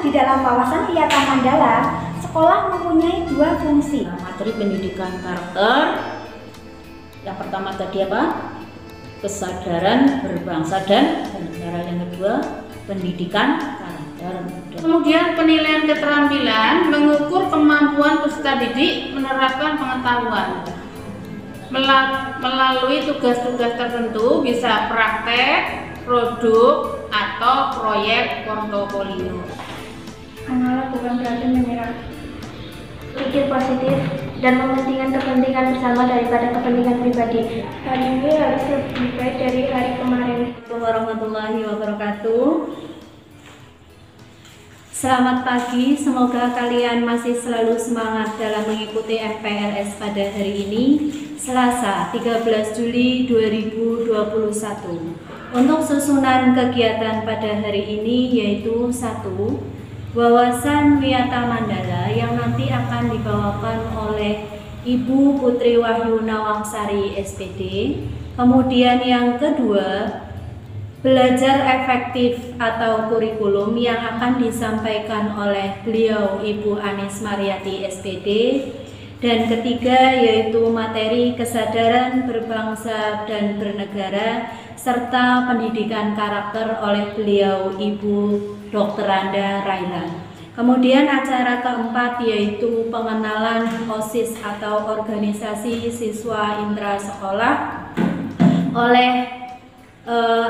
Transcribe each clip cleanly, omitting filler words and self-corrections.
di dalam wawasan Wiyata Mandala, sekolah mempunyai dua fungsi. Materi pendidikan karakter. Yang pertama tadi apa? Kesadaran berbangsa dan bernegara. Yang kedua, pendidikan karakter. Kemudian penilaian keterampilan mengukur kemampuan peserta didik menerapkan pengetahuan melalui tugas-tugas tertentu, bisa praktek, produk, atau proyek portofolio. Mengalah bukan berarti menyerah. Pikir positif dan mementingkan kepentingan bersama daripada kepentingan pribadi. Hari ini harus lebih baik dari hari kemarin. Assalamualaikum warahmatullahi wabarakatuh. Selamat pagi, semoga kalian masih selalu semangat dalam mengikuti MPLS pada hari ini, Selasa 13 Juli 2021. Untuk susunan kegiatan pada hari ini yaitu 1. Wawasan Wiyata Mandala yang nanti akan dibawakan oleh Ibu Putri Wahyu Nawangsari SPD. Kemudian yang kedua, belajar efektif atau kurikulum yang akan disampaikan oleh beliau Ibu Anis Mariati SPD. Dan ketiga yaitu materi kesadaran berbangsa dan bernegara serta pendidikan karakter oleh beliau Ibu Dr. Anda Raila. Kemudian acara keempat yaitu pengenalan OSIS atau organisasi siswa intra sekolah oleh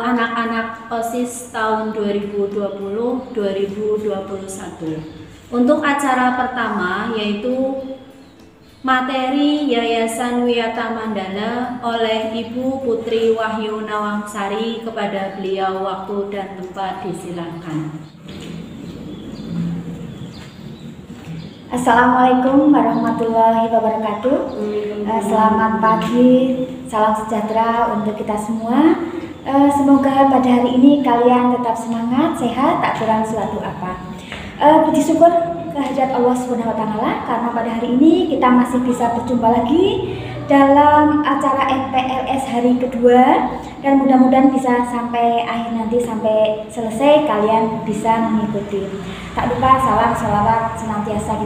anak-anak OSIS tahun 2020-2021. Untuk acara pertama yaitu materi Yayasan Wiyata Mandala oleh Ibu Putri Wahyu Nawangsari. Kepada beliau waktu dan tempat disilakan. Assalamualaikum warahmatullahi wabarakatuh. Selamat pagi, salam sejahtera untuk kita semua. Semoga pada hari ini kalian tetap semangat, sehat, tak kurang suatu apa. Puji syukur kehadirat Allah SWT karena pada hari ini kita masih bisa berjumpa lagi dalam acara MPLS hari kedua, dan mudah-mudahan bisa sampai akhir nanti, sampai selesai kalian bisa mengikuti. Tak lupa salam sholawat senantiasa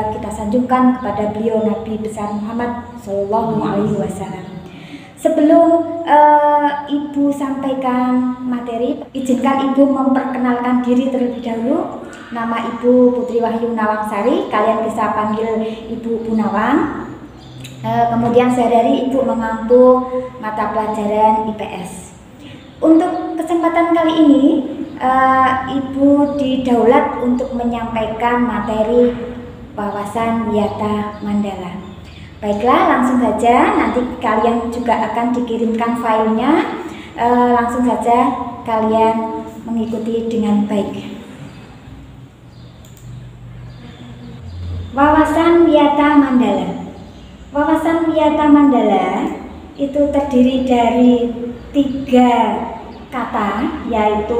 kita sanjungkan kepada beliau Nabi besar Muhammad SAW. Sebelum Ibu sampaikan materi, izinkan Ibu memperkenalkan diri terlebih dahulu. Nama Ibu Putri Wahyu Nawangsari, kalian bisa panggil Ibu Bunawang. Kemudian sehari-hari Ibu mengampu mata pelajaran IPS. Untuk kesempatan kali ini, Ibu didaulat untuk menyampaikan materi wawasan Wiyata Mandala. Baiklah, langsung saja, nanti kalian juga akan dikirimkan filenya. Langsung saja kalian mengikuti dengan baik. Wawasan Wiyata Mandala. Wawasan Wiyata Mandala itu terdiri dari 3 kata, yaitu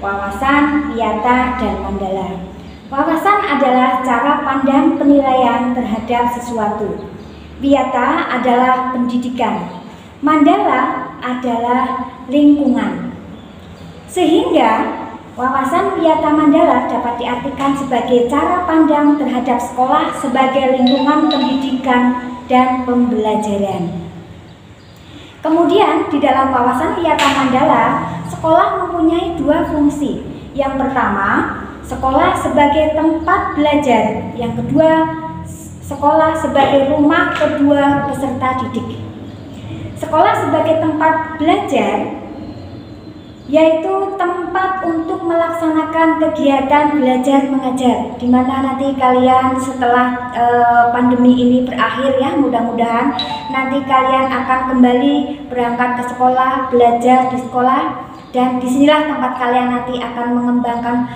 wawasan, wiyata, dan mandala. Wawasan adalah cara pandang penilaian terhadap sesuatu. Wiyata adalah pendidikan. Mandala adalah lingkungan. Sehingga wawasan Wiyata Mandala dapat diartikan sebagai cara pandang terhadap sekolah sebagai lingkungan pendidikan dan pembelajaran. Kemudian di dalam wawasan Wiyata Mandala, sekolah mempunyai 2 fungsi. Yang pertama, sekolah sebagai tempat belajar. Yang kedua, sekolah sebagai rumah kedua peserta didik. Sekolah sebagai tempat belajar yaitu tempat untuk melaksanakan kegiatan belajar mengajar, di mana nanti kalian setelah pandemi ini berakhir ya, mudah-mudahan nanti kalian akan kembali berangkat ke sekolah, belajar di sekolah, dan disinilah tempat kalian nanti akan mengembangkan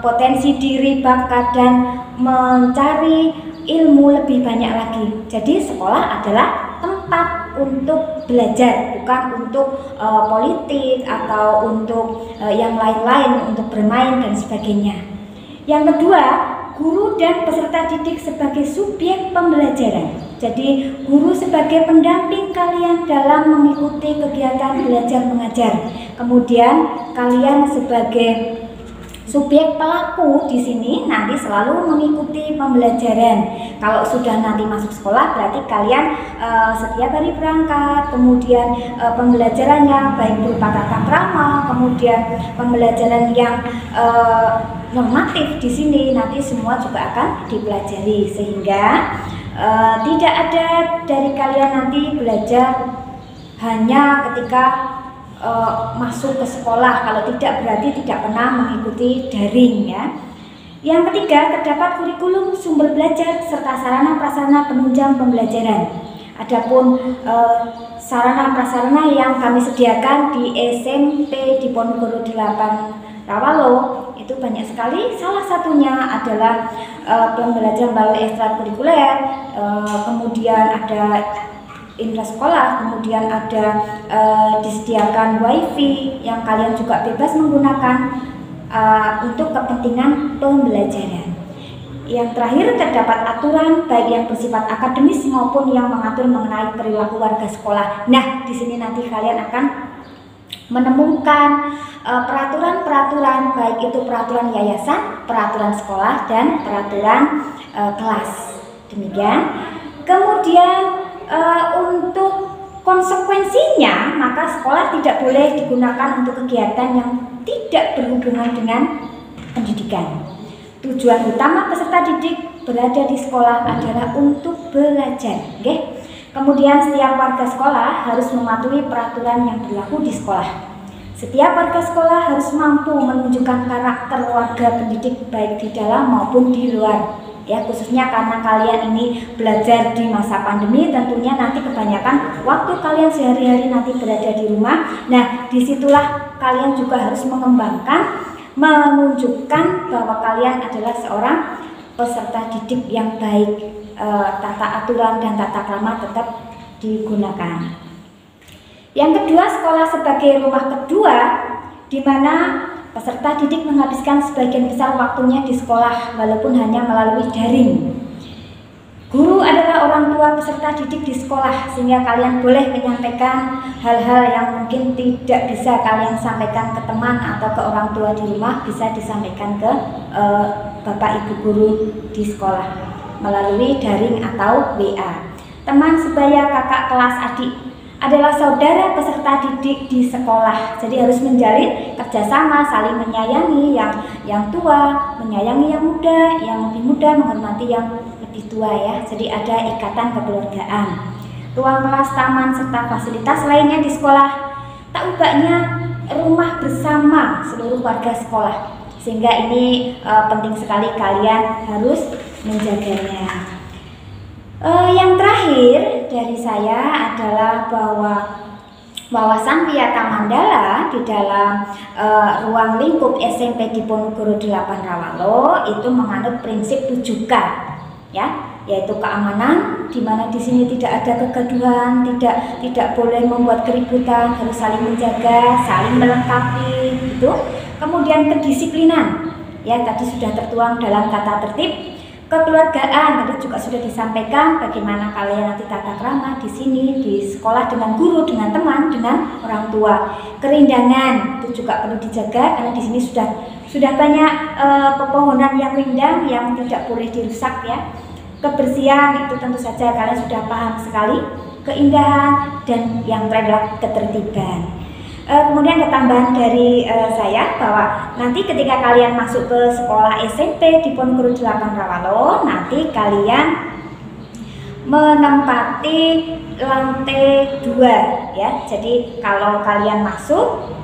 potensi diri, bakat, dan mencari ilmu lebih banyak lagi. Jadi sekolah adalah tempat untuk belajar, bukan untuk politik atau untuk yang lain-lain, untuk bermain dan sebagainya. Yang kedua, guru dan peserta didik sebagai subjek pembelajaran. Jadi guru sebagai pendamping kalian dalam mengikuti kegiatan belajar mengajar. Kemudian kalian sebagai Subjek pelaku di sini nanti selalu mengikuti pembelajaran. Kalau sudah nanti masuk sekolah berarti kalian setiap hari berangkat, kemudian pembelajarannya baik berupa tata krama, kemudian pembelajaran yang normatif di sini nanti semua juga akan dipelajari, sehingga tidak ada dari kalian nanti belajar hanya ketika masuk ke sekolah. Kalau tidak berarti tidak pernah mengikuti daring ya. Yang ketiga, terdapat kurikulum, sumber belajar serta sarana prasarana penunjang pembelajaran. Adapun sarana prasarana yang kami sediakan di SMP Diponegoro 8 Rawalo itu banyak sekali. Salah satunya adalah pembelajaran melalui ekstrakurikuler, kemudian ada intrasekolah, kemudian ada disediakan wifi yang kalian juga bebas menggunakan untuk kepentingan pembelajaran. Yang terakhir, terdapat aturan baik yang bersifat akademis maupun yang mengatur mengenai perilaku warga sekolah. Nah, di sini nanti kalian akan menemukan peraturan-peraturan, baik itu peraturan yayasan, peraturan sekolah, dan peraturan kelas. Demikian. Kemudian untuk konsekuensinya, maka sekolah tidak boleh digunakan untuk kegiatan yang tidak berhubungan dengan pendidikan. Tujuan utama peserta didik berada di sekolah adalah untuk belajar. Okay? Kemudian setiap warga sekolah harus mematuhi peraturan yang berlaku di sekolah. Setiap warga sekolah harus mampu menunjukkan karakter warga pendidik baik di dalam maupun di luar. Ya, khususnya karena kalian ini belajar di masa pandemi, tentunya nanti kebanyakan waktu kalian sehari-hari nanti berada di rumah. Nah, disitulah kalian juga harus mengembangkan, menunjukkan bahwa kalian adalah seorang peserta didik yang baik. Tata aturan dan tata krama tetap digunakan. Yang kedua, sekolah sebagai rumah kedua, di mana peserta didik menghabiskan sebagian besar waktunya di sekolah walaupun hanya melalui daring. Guru adalah orang tua peserta didik di sekolah, sehingga kalian boleh menyampaikan hal-hal yang mungkin tidak bisa kalian sampaikan ke teman atau ke orang tua di rumah, bisa disampaikan ke bapak ibu guru di sekolah melalui daring atau WA. Teman sebaya, kakak kelas, adik adalah saudara peserta didik di sekolah. Jadi harus menjalin kerjasama, saling menyayangi yang tua, menyayangi yang muda, yang lebih muda menghormati yang lebih tua ya. Jadi ada ikatan kekeluargaan. Ruang kelas, taman, serta fasilitas lainnya di sekolah tak ubahnya rumah bersama seluruh warga sekolah. Sehingga ini penting sekali kalian harus menjaganya. Yang terakhir dari saya adalah bahwa wawasan Wiyata Mandala di dalam ruang lingkup SMP Diponegoro 8 Rawalo itu menganut prinsip 7K, ya, yaitu keamanan, di mana di sini tidak ada kegaduhan, tidak boleh membuat keributan, harus saling menjaga, saling melengkapi, gitu. Kemudian kedisiplinan, ya tadi sudah tertuang dalam tata tertib. Kekeluargaan tadi juga sudah disampaikan bagaimana kalian nanti tata krama di sini di sekolah dengan guru, dengan teman, dengan orang tua. Kerindangan itu juga perlu dijaga karena di sini sudah banyak pepohonan yang rindang yang tidak boleh dirusak ya. Kebersihan itu tentu saja kalian sudah paham sekali. Keindahan dan yang terakhir adalah ketertiban. Kemudian ada tambahan dari saya bahwa nanti ketika kalian masuk ke sekolah SMP Diponegoro 8 Rawalo, nanti kalian menempati lantai 2 ya. Jadi kalau kalian masuk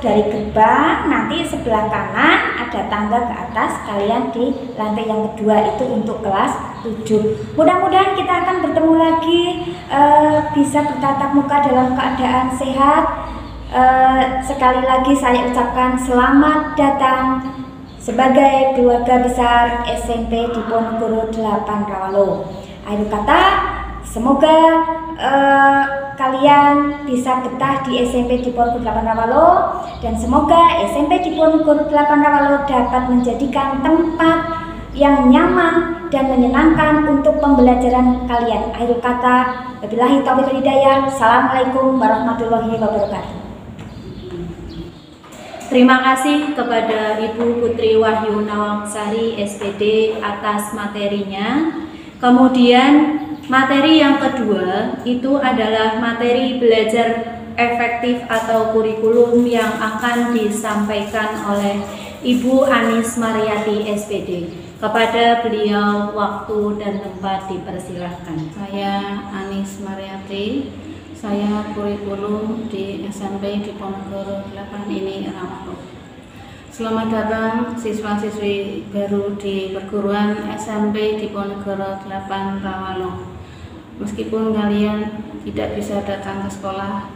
dari gerbang, nanti sebelah kanan ada tangga ke atas, kalian di lantai yang kedua itu untuk kelas 7. Mudah-mudahan kita akan bertemu lagi, bisa bertatap muka dalam keadaan sehat. Sekali lagi saya ucapkan selamat datang sebagai keluarga besar SMP Diponegoro 8 Rawalo. Akhir kata, semoga kalian bisa betah di SMP Diponegoro 8 Rawalo, dan semoga SMP Diponegoro 8 Rawalo dapat menjadikan tempat yang nyaman dan menyenangkan untuk pembelajaran kalian. Akhir kata, wabillahi taufiq wal hidayah. Assalamualaikum warahmatullahi wabarakatuh. Terima kasih kepada Ibu Putri Wahyu Nawangsari SPD atas materinya. Kemudian materi yang kedua itu adalah materi belajar efektif atau kurikulum yang akan disampaikan oleh Ibu Anis Mariati SPD. Kepada beliau waktu dan tempat dipersilahkan. Saya Anis Mariati. Saya kurikulum di SMP Diponegoro 8 ini Rawamangun. Selamat datang siswa-siswi baru di perguruan SMP Diponegoro 8 Rawamangun. Meskipun kalian tidak bisa datang ke sekolah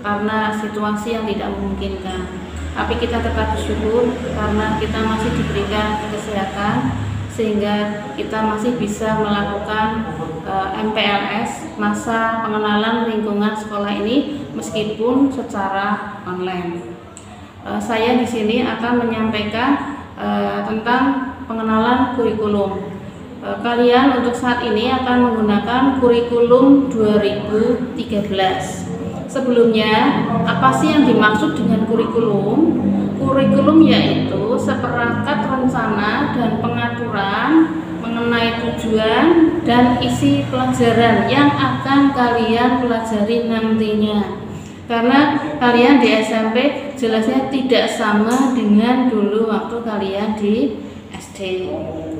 karena situasi yang tidak memungkinkan, tapi kita tetap bersyukur karena kita masih diberikan kesehatan sehingga kita masih bisa melakukan MPLS, masa pengenalan lingkungan sekolah ini, meskipun secara online. Saya di sini akan menyampaikan tentang pengenalan kurikulum. Kalian untuk saat ini akan menggunakan kurikulum 2013. Sebelumnya, apa sih yang dimaksud dengan kurikulum? Kurikulum yaitu seperangkat rencana dan pengaturan mengenai tujuan dan isi pelajaran yang akan kalian pelajari nantinya. Karena kalian di SMP jelasnya tidak sama dengan dulu waktu kalian di SD.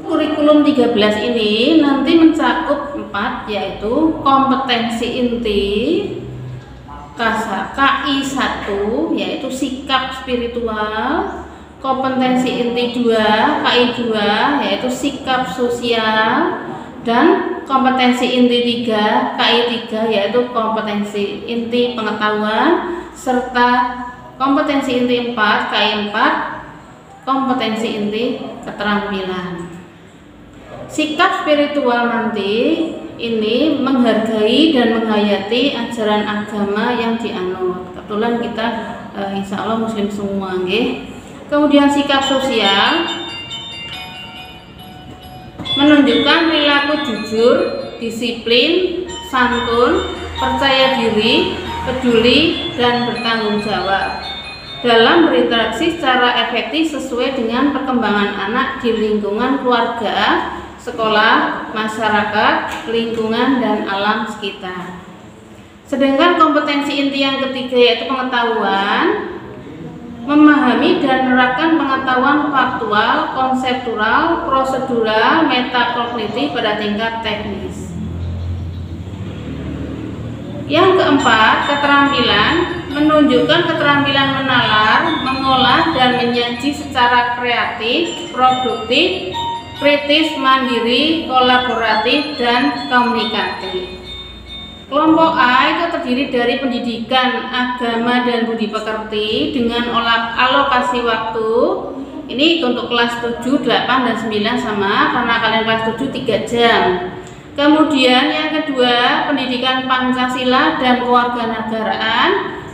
Kurikulum 13 ini nanti mencakup 4, yaitu kompetensi inti, KI 1 yaitu sikap spiritual, kompetensi inti 2, KI 2 yaitu sikap sosial, dan kompetensi inti 3, KI 3 yaitu kompetensi inti pengetahuan, serta kompetensi inti 4, KI 4, kompetensi inti keterampilan. Sikap spiritual nanti ini menghargai dan menghayati ajaran agama yang dianut. Kebetulan kita insya Allah muslim semua, nggih. Kemudian sikap sosial menunjukkan perilaku jujur, disiplin, santun, percaya diri, peduli, dan bertanggung jawab dalam berinteraksi secara efektif sesuai dengan perkembangan anak di lingkungan keluarga, sekolah, masyarakat, lingkungan, dan alam sekitar. Sedangkan kompetensi inti yang ketiga yaitu pengetahuan, memahami dan menerapkan pengetahuan faktual, konseptual, prosedural, metakognitif pada tingkat teknis. Yang keempat, keterampilan, menunjukkan keterampilan menalar, mengolah, dan menyaji secara kreatif, produktif, kritis, mandiri, kolaboratif, dan komunikatif. Kelompok A itu terdiri dari pendidikan, agama, dan budi pekerti dengan alokasi waktu. Ini untuk kelas 7, 8, dan 9 sama, karena kalian kelas 7 3 jam. Kemudian yang kedua, pendidikan Pancasila dan kewarganegaraan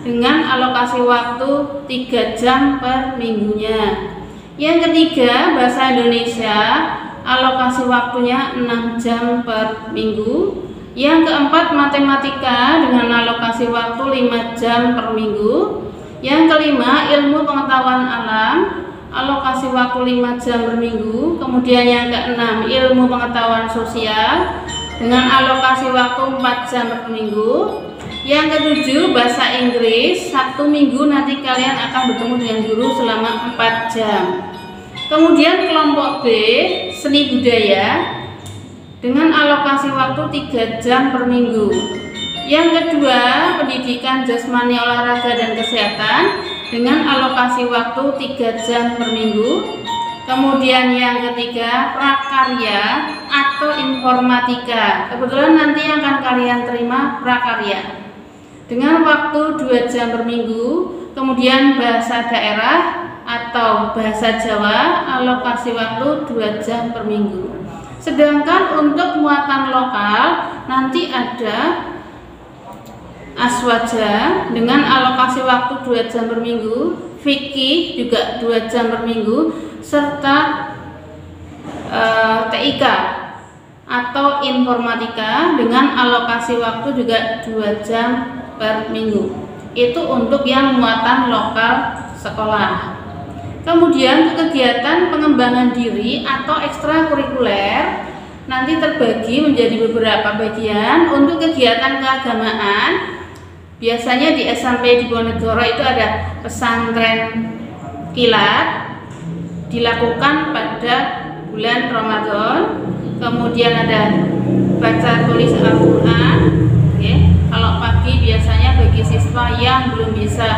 dengan alokasi waktu 3 jam per minggunya. Yang ketiga, bahasa Indonesia, alokasi waktunya 6 jam per minggu. Yang keempat, matematika dengan alokasi waktu 5 jam per minggu. Yang kelima, ilmu pengetahuan alam, alokasi waktu 5 jam per minggu. Kemudian yang keenam, ilmu pengetahuan sosial dengan alokasi waktu 4 jam per minggu. Yang ketujuh, bahasa Inggris, Sabtu Minggu nanti kalian akan bertemu dengan guru selama 4 jam. Kemudian kelompok B, seni budaya dengan alokasi waktu 3 jam per minggu. Yang kedua, pendidikan jasmani, olahraga, dan kesehatan dengan alokasi waktu 3 jam per minggu. Kemudian yang ketiga, prakarya atau informatika. Kebetulan nanti yang akan kalian terima prakarya dengan waktu 2 jam per minggu. Kemudian bahasa daerah atau bahasa Jawa, alokasi waktu 2 jam per minggu. Sedangkan untuk muatan lokal nanti ada aswaja dengan alokasi waktu 2 jam per minggu, fikih juga 2 jam per minggu, serta TIK atau informatika dengan alokasi waktu juga 2 jam per minggu. Itu untuk yang muatan lokal sekolah. Kemudian kegiatan pengembangan diri atau ekstrakurikuler nanti terbagi menjadi beberapa bagian. Untuk kegiatan keagamaan, biasanya di SMP Diponegoro itu ada pesantren kilat, dilakukan pada bulan Ramadan. Kemudian ada baca tulis Al-Quran. Kalau pagi biasanya bagi siswa yang belum bisa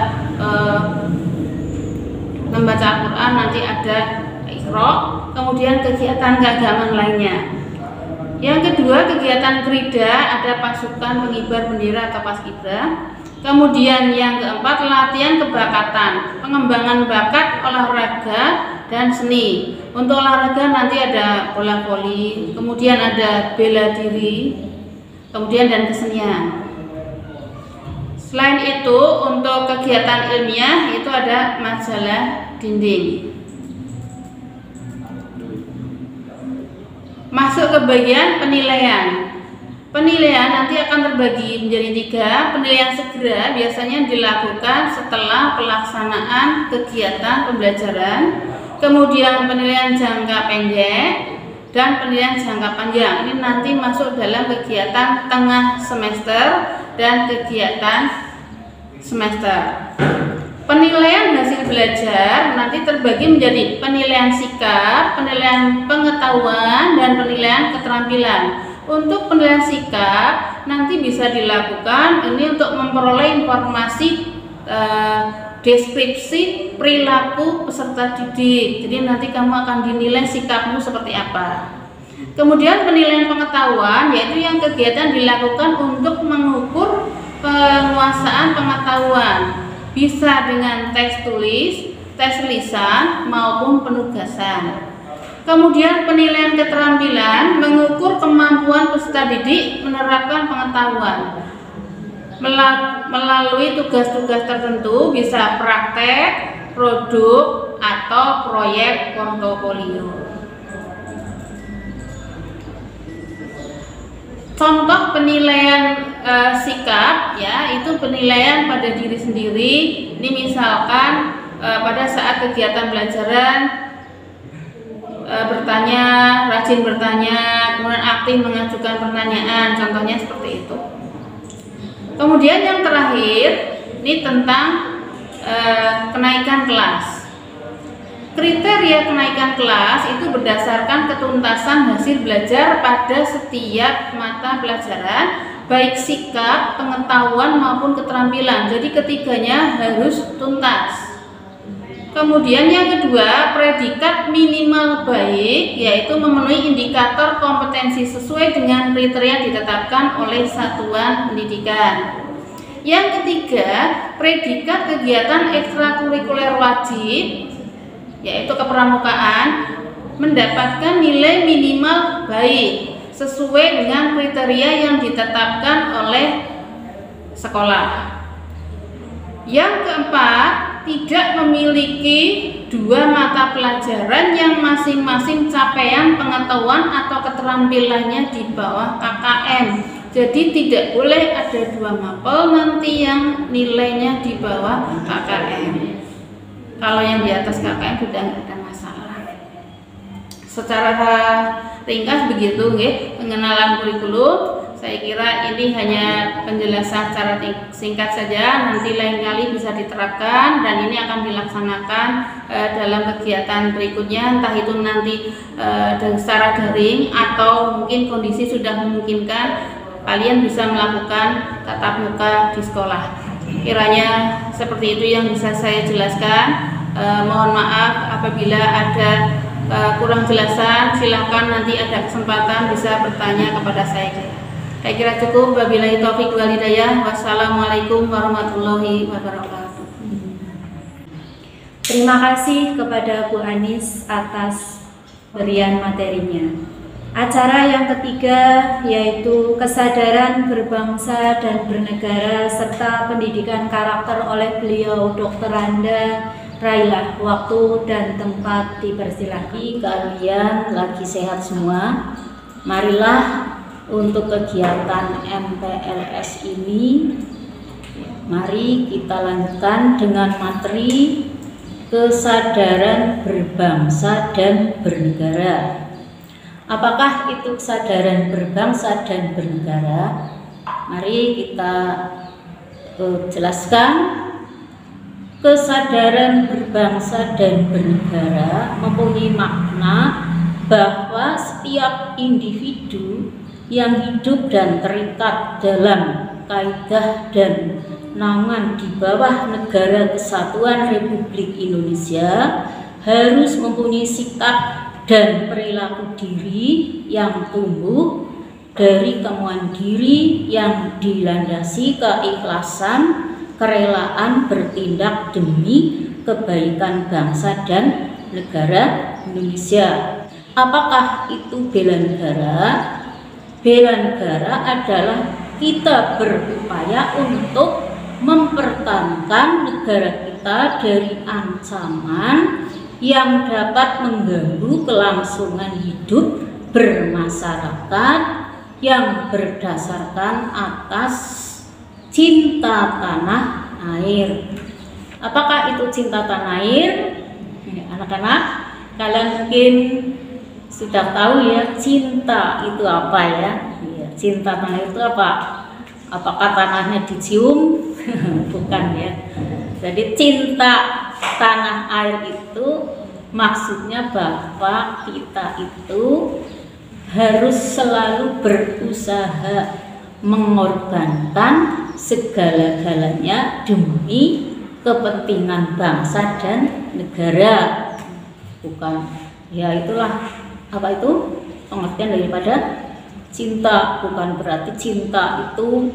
membaca Al-Quran nanti ada Iqra. Kemudian kegiatan keagamaan lainnya. Yang kedua, kegiatan Krida, ada pasukan pengibar bendera atau paskibra. Kemudian yang keempat, latihan kebakatan, pengembangan bakat olahraga dan seni. Untuk olahraga nanti ada bola voli, kemudian ada bela diri, kemudian dan kesenian. Selain itu, untuk kegiatan ilmiah itu ada majalah dinding. Masuk ke bagian penilaian. Penilaian nanti akan terbagi menjadi 3. Penilaian segera biasanya dilakukan setelah pelaksanaan kegiatan pembelajaran. Kemudian penilaian jangka pendek dan penilaian jangka panjang. Ini nanti masuk dalam kegiatan tengah semester dan kegiatan semester. Penilaian hasil belajar nanti terbagi menjadi penilaian sikap, penilaian pengetahuan, dan penilaian keterampilan. Untuk penilaian sikap nanti bisa dilakukan ini untuk memperoleh informasi deskripsi perilaku peserta didik. Jadi nanti kamu akan dinilai sikapmu seperti apa. Kemudian penilaian pengetahuan yaitu yang kegiatan dilakukan untuk mengukur penguasaan pengetahuan. Bisa dengan tes tulis, tes lisan, maupun penugasan. Kemudian penilaian keterampilan mengukur kemampuan peserta didik menerapkan pengetahuan melalui tugas-tugas tertentu, bisa praktek, produk, atau proyek portofolio. Contoh penilaian sikap ya, itu penilaian pada diri sendiri. Ini misalkan pada saat kegiatan belajaran bertanya, rajin bertanya, kemudian aktif mengajukan pertanyaan, contohnya seperti itu. Kemudian yang terakhir ini tentang kenaikan kelas. Kriteria kenaikan kelas itu berdasarkan ketuntasan hasil belajar pada setiap mata pelajaran, baik sikap, pengetahuan maupun keterampilan. Jadi ketiganya harus tuntas. Kemudian yang kedua, predikat minimal baik, yaitu memenuhi indikator kompetensi sesuai dengan kriteria ditetapkan oleh satuan pendidikan. Yang ketiga, predikat kegiatan ekstrakurikuler wajib, yaitu kepramukaan, mendapatkan nilai minimal baik sesuai dengan kriteria yang ditetapkan oleh sekolah. Yang keempat, tidak memiliki 2 mata pelajaran yang masing-masing capaian pengetahuan atau keterampilannya di bawah KKM. Jadi tidak boleh ada 2 mapel nanti yang nilainya di bawah KKM. Kalau yang di atas KKM sudah tidak ada masalah. Secara ringkas begitu pengenalan kurikulum. Saya kira ini hanya penjelasan secara singkat saja, nanti lain kali bisa diterapkan dan ini akan dilaksanakan dalam kegiatan berikutnya, entah itu nanti secara daring atau mungkin kondisi sudah memungkinkan kalian bisa melakukan tatap muka di sekolah. Kiranya seperti itu yang bisa saya jelaskan. Mohon maaf apabila ada kurang jelasan, silakan nanti ada kesempatan bisa bertanya kepada saya. Saya kira cukup. Wabillahi taufiq wal hidayah. Wassalamualaikum warahmatullahi wabarakatuh. Terima kasih kepada Bu Anis atas berian materinya. Acara yang ketiga yaitu kesadaran berbangsa dan bernegara serta pendidikan karakter oleh beliau Dr. Randa Railah. Waktu dan tempat dipersilakan. Kalian lagi sehat semua? Marilah untuk kegiatan MPLS ini, mari kita lanjutkan dengan materi kesadaran berbangsa dan bernegara. Apakah itu kesadaran berbangsa dan bernegara? Mari kita jelaskan. Kesadaran berbangsa dan bernegara mempunyai makna bahwa setiap individu yang hidup dan terikat dalam kaidah dan naungan di bawah Negara Kesatuan Republik Indonesia harus mempunyai sikap dan perilaku diri yang tumbuh dari kemauan diri yang dilandasi keikhlasan, kerelaan bertindak demi kebaikan bangsa dan negara Indonesia. Apakah itu bela negara? Bela negara adalah kita berupaya untuk mempertahankan negara kita dari ancaman yang dapat mengganggu kelangsungan hidup bermasyarakat yang berdasarkan atas cinta tanah air. Apakah itu cinta tanah air? Anak-anak, kalian mungkin sudah tahu ya, cinta itu apa ya? Cinta tanah air itu apa? Apakah tanahnya dicium? Bukan ya. Jadi cinta tanah air itu maksudnya bahwa kita itu harus selalu berusaha mengorbankan segala-galanya demi kepentingan bangsa dan negara. Bukan ya, itulah apa itu pengertian daripada cinta. Bukan berarti cinta itu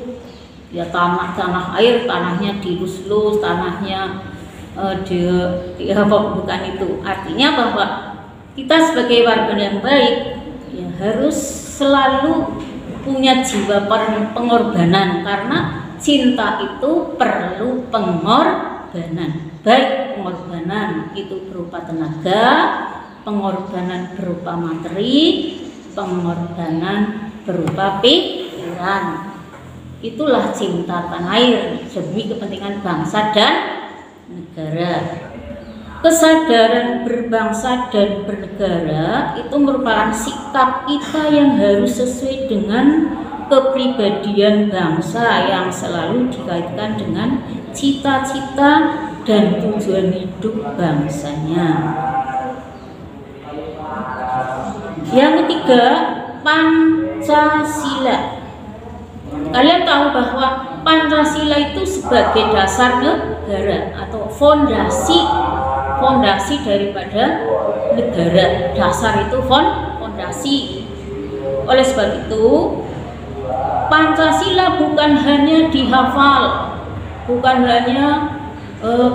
ya tanah air, tanahnya dilus-lus, tanahnya bukan itu. Artinya bahwa kita sebagai warga yang baik ya harus selalu punya jiwa pengorbanan, karena cinta itu perlu pengorbanan. Baik pengorbanan itu berupa tenaga, pengorbanan berupa materi, pengorbanan berupa pikiran. Itulah cinta tanah air demi kepentingan bangsa dan negara. Kesadaran berbangsa dan bernegara itu merupakan sikap kita yang harus sesuai dengan kepribadian bangsa yang selalu dikaitkan dengan cita-cita dan tujuan hidup bangsanya. Yang ketiga, Pancasila. Kalian tahu bahwa Pancasila itu sebagai dasar negara atau fondasi daripada negara. Dasar itu fondasi. Oleh sebab itu, Pancasila bukan hanya dihafal, bukan hanya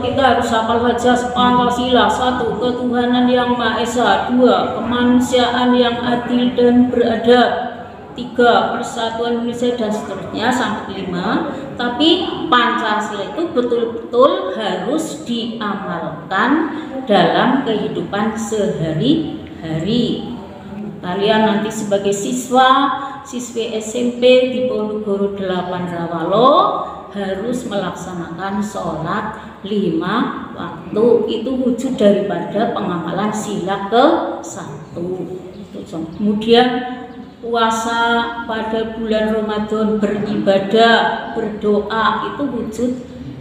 kita harus hafal saja Pancasila. 1. Ketuhanan yang Maha Esa. 2. Kemanusiaan yang adil dan beradab. 3. Persatuan Indonesia, dan seterusnya sampai 5. Tapi Pancasila itu betul-betul harus diamalkan dalam kehidupan sehari-hari. Kalian nanti sebagai siswi SMP di Ponorogo 8 Rawalo harus melaksanakan sholat 5 waktu. Itu wujud daripada pengamalan sila ke-1. Kemudian puasa pada bulan Ramadan, beribadah, berdoa, itu wujud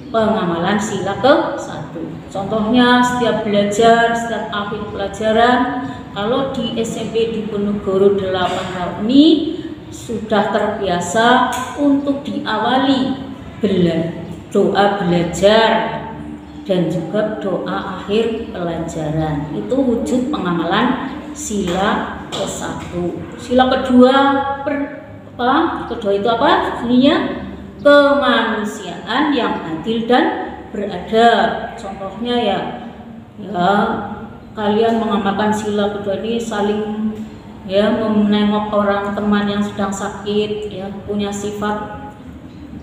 pengamalan sila ke-1. Contohnya setiap belajar, setiap akhir pelajaran, kalau di SMP di Ponorogo 8 ini sudah terbiasa untuk diawali doa belajar dan juga doa akhir pelajaran. Itu wujud pengamalan sila ke-1. Sila kedua kedua itu apa? Bunyinya kemanusiaan yang adil dan beradab. Contohnya ya kalian mengamalkan sila kedua ini saling menengok orang teman yang sedang sakit, punya sifat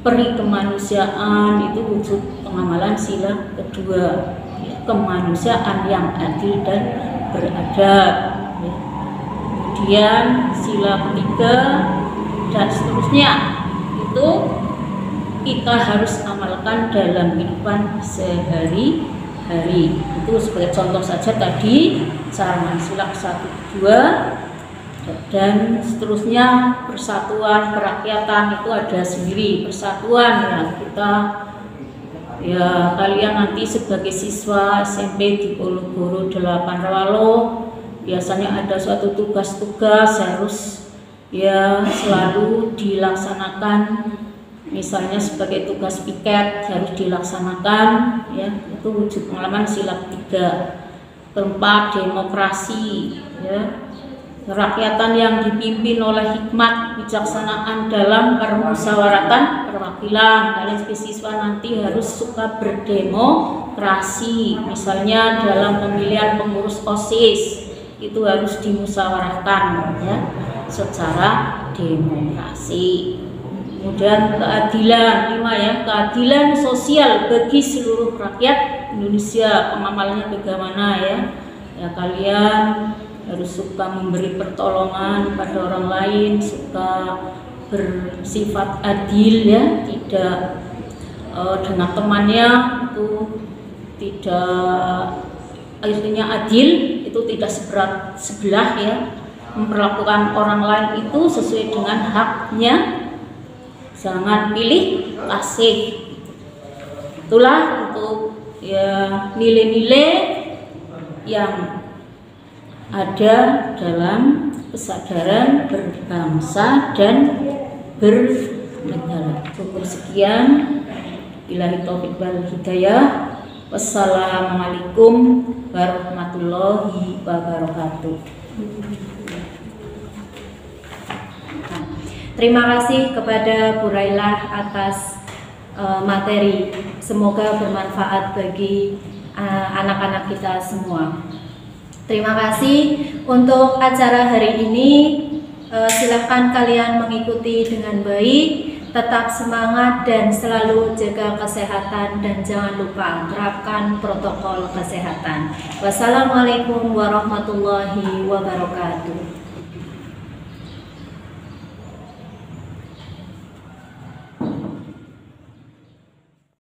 peri kemanusiaan. Itu wujud pengamalan sila kedua, kemanusiaan yang adil dan beradab. Kemudian sila ketiga dan seterusnya itu kita harus amalkan dalam kehidupan sehari-hari. hari. Itu sebagai contoh saja tadi cara silap 1, 2, dan seterusnya persatuan kerakyatan itu ada sendiri. Persatuan ya kita ya kalian nanti sebagai siswa SMP di Pologoro 8 Rawalo biasanya ada suatu tugas-tugas harus ya selalu dilaksanakan, misalnya sebagai tugas piket harus dilaksanakan ya, itu wujud pengalaman silap 3. Keempat, demokrasi ya, kerakyatan yang dipimpin oleh hikmat kebijaksanaan dalam permusyawaratan perwakilan. Kalian sebagai siswa nanti harus suka berdemokrasi, misalnya dalam pemilihan pengurus OSIS itu harus dimusyawarahkan ya secara demokrasi. Kemudian keadilan 5 ya, keadilan sosial bagi seluruh rakyat Indonesia. Pengamalannya bagaimana ya? Ya kalian harus suka memberi pertolongan pada orang lain, suka bersifat adil ya, tidak dengan temannya itu tidak artinya adil itu tidak seberat sebelah ya, memperlakukan orang lain itu sesuai dengan haknya, jangan pilih kasih. Itulah untuk ya nilai-nilai yang ada dalam kesadaran berbangsa dan bernegara. Cukup sekian. Billahi taufiq wal hidayah. Wassalamualaikum warahmatullahi wabarakatuh. Terima kasih kepada Bu Railah atas materi. Semoga bermanfaat bagi anak-anak kita semua. Terima kasih untuk acara hari ini. Silakan kalian mengikuti dengan baik. Tetap semangat dan selalu jaga kesehatan dan jangan lupa terapkan protokol kesehatan. Wassalamualaikum warahmatullahi wabarakatuh.